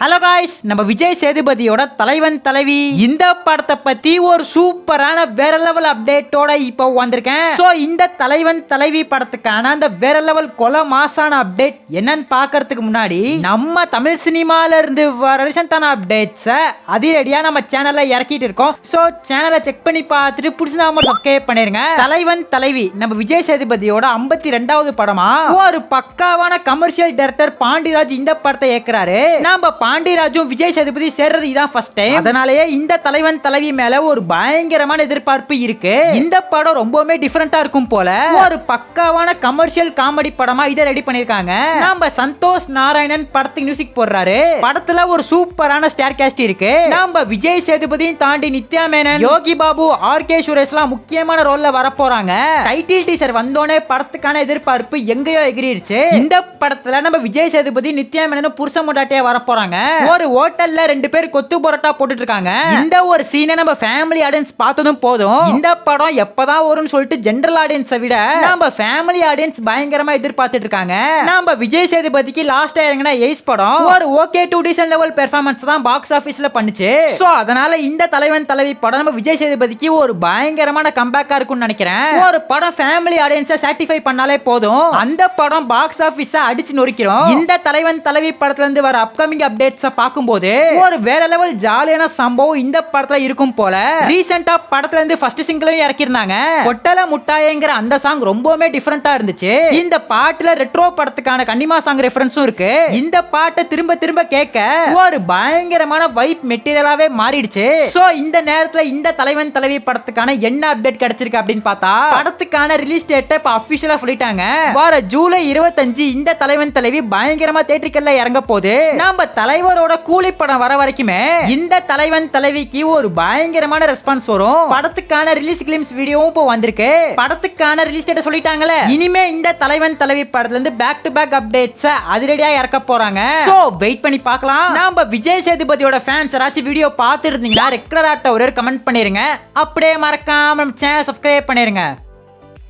Hello guys, நம்ம விஜய் சேதுபதியோட தலைவன் தலைவி இந்த படத்தை பத்தி ஒரு சூப்பரான வேற லெவல் அப்டேட்டோட இப்போ வந்திருக்கேன். சோ இந்த தலைவன் தலைவி படத்துக்கான அந்த வேற லெவல் கொலை மாசான அப்டேட் என்னன்னு பாக்கிறதுக்கு முன்னாடி நம்ம தமிழ் சினிமால இருந்து வர ரீசெண்டான அப்டேட்ஸை அதிரடியா நம்ம சேனல்ல இறக்கிட்டு இருக்கோம். சோ சேனலை செக் பண்ணி பார்த்துட்டு புடிச்சா மட்டும் சப்ஸ்கிரைப் பண்ணிருங்க. தலைவன் தலைவி நம்ம விஜய் சேதுபதியோட 52வது படமா ஒரு பக்காவான கமர்ஷியல் டைரக்டர் பாண்டிராஜ் இந்த படத்தை இயக்குறாரு. நம்ம பாண்டிராஜும் விஜய் சேதுபதி சேர்றது இதான் ஃபர்ஸ்ட் டைம். அதனாலேயே இந்த தலைவன் தலைவி மேல ஒரு பயங்கரமான எதிர்பார்ப்பு இருக்கு. இந்த படம் ரொம்பவே டிஃபரெண்டா இருக்கும் போல. ஒரு பக்காவான கமர்ஷியல் காமெடி படமா இதை ரெடி பண்ணிருக்காங்க. நம்ம சந்தோஷ் நாராயணன் படத்துக்கு மியூசிக் போடுறாரு. படத்துல ஒரு சூப்பரான ஸ்டார் காஸ்ட் இருக்கு. நம்ம விஜய் சேதுபதியும் தாண்டி நித்யா மேனன், யோகி பாபு, ஆர்.கே. சுரேஷ்லாம் முக்கியமான ரோல்ல வர போறாங்க. டைட்டில் டீசர் வந்தோனே படத்துக்கான எதிர்பார்ப்பு எங்கேயோ எகிரிருச்சு. இந்த படத்துல நம்ம விஜய் சேதுபதி, நித்யா மேனன் புருஷ முண்டாட்டியா வர போறாங்க. ஒரு ஹோட்டல்ல 2 பேர் கொத்து பரோட்டா போட்டுட்டு இருக்காங்க. இந்த ஒரு சீனை நம்ம ஃபேமிலி ஆடியன்ஸ் பார்த்ததும் போதும். இந்த படம் எப்பதான் வரும்னு சொல்லிட்டு ஜெனரல் ஆடியன்ஸை விட நம்ம ஃபேமிலி ஆடியன்ஸ் பயங்கரமா எதிர்பார்த்துட்டு இருக்காங்க. நம்ம விஜய் சேதுபதிக்கு லாஸ்டா இறங்கின எய்ஸ் படம் ஒரு okay to decent level performance தான் பாக்ஸ் ஆபீஸ்ல பண்ணுச்சு. சோ அதனால இந்த தலைவன் தலைவி படம் நம்ம விஜய் சேதுபதிக்கு ஒரு பயங்கரமான கம்பேக்கா இருக்கும்னு நினைக்கிறேன். ஒரு படம் ஃபேமிலி ஆடியன்ஸை சாட்டிஸ்ஃபை பண்ணாலே போதும், அந்த படம் பாக்ஸ் ஆபீஸை அடிச்சு நொறுக்கிறோம். இந்த தலைவன் தலைவி படத்துல இருந்து வர அப்கமிங் அப்டேட்ஸ் பாக்கும்போது ஒரு வேற லெவல் ஜாலியான சம்பவம் இந்த படத்துல இருக்கும் போல. ரீசெண்டா படத்துல இருந்து ஃபர்ஸ்ட் சிங்கிளையும் இறக்கிருந்தாங்க. கொட்டல முட்டாயங்கிற அந்த சாங் ரொம்பவே டிஃபரெண்டா இருந்துச்சு. இந்த பாட்டுல ரெட்ரோ படத்துக்கான கன்னிமா சாங் ரெஃபரன்ஸும் இருக்கு. இந்த பாட்டை திரும்ப திரும்ப கேட்க ஒரு பயங்கரமான வைப் மெட்டீரியலாவே மாறிடுச்சு. சோ இந்த நேரத்துல இந்த தலைவன் தலைவி படத்துக்கான என்ன அப்டேட் கிடைச்சிருக்கு அப்படின்னு பார்த்தா, படத்துக்கான ரிலீஸ் டேட் இப்ப அபிஷியலா சொல்லிட்டாங்க. வர ஜூலை 25 இந்த தலைவன் தலைவி பயங்கரமா தியேட்டர்ல இறங்க போகுது. நம்ம தலைவரோட கூலி படம் வர வரைக்குமே இந்த தலைவன் தலைவிக்கு ஒரு பயங்கரமான ரெஸ்பான்ஸ் வரும். படத்துக்கான ரிலீஸ் கிளிம்ஸ் வீடியோவும் இப்போ வந்திருக்கு. படத்துக்கான ரிலீஸ் டேட் சொல்லிட்டாங்களே. இனிமே இந்த தலைவன் தலைவி படத்துல இருந்து பேக் டு பேக் அப்டேட்ஸ் அதிரடியா இறக்க போறாங்க. சோ வெயிட் பண்ணி பார்க்கலாம். நம்ம விஜய் சேதுபதியோட ஃபேன்ஸ் யாராச்சும் வீடியோ பார்த்துட்டு இருந்தீங்கன்னா ரெகுலரா ஒரு கமெண்ட் பண்ணிருங்க. அப்படியே மறக்காம நம்ம சேனல் சப்ஸ்கிரைப் பண்ணிருங்க.